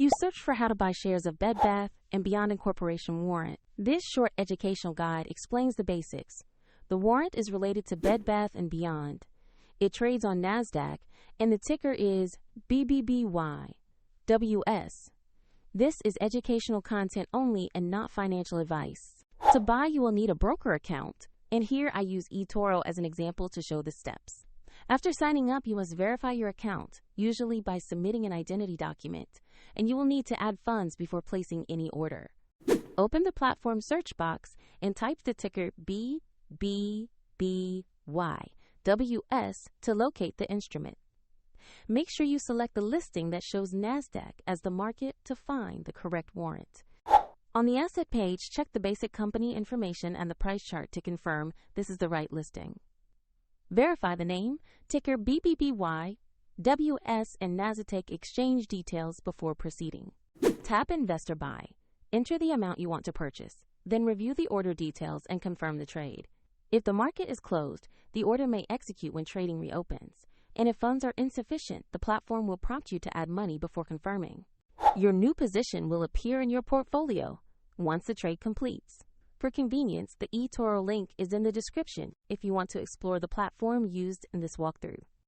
You search for how to buy shares of Bed Bath and Beyond Incorporation Warrant. This short educational guide explains the basics. The warrant is related to Bed Bath & Beyond. It trades on NASDAQ, and the ticker is BBBY.WS. This is educational content only and not financial advice. To buy, you will need a broker account, and here I use eToro as an example to show the steps. After signing up, you must verify your account, usually by submitting an identity document, and you will need to add funds before placing any order. Open the platform search box and type the ticker BBBY.WS to locate the instrument. Make sure you select the listing that shows NASDAQ as the market to find the correct warrant. On the asset page, check the basic company information and the price chart to confirm this is the right listing. Verify the name, ticker BBBY.WS, and NASDAQ exchange details before proceeding. Tap Investor Buy. Enter the amount you want to purchase, then review the order details and confirm the trade. If the market is closed, the order may execute when trading reopens, and if funds are insufficient, the platform will prompt you to add money before confirming. Your new position will appear in your portfolio once the trade completes. For convenience, the eToro link is in the description if you want to explore the platform used in this walkthrough.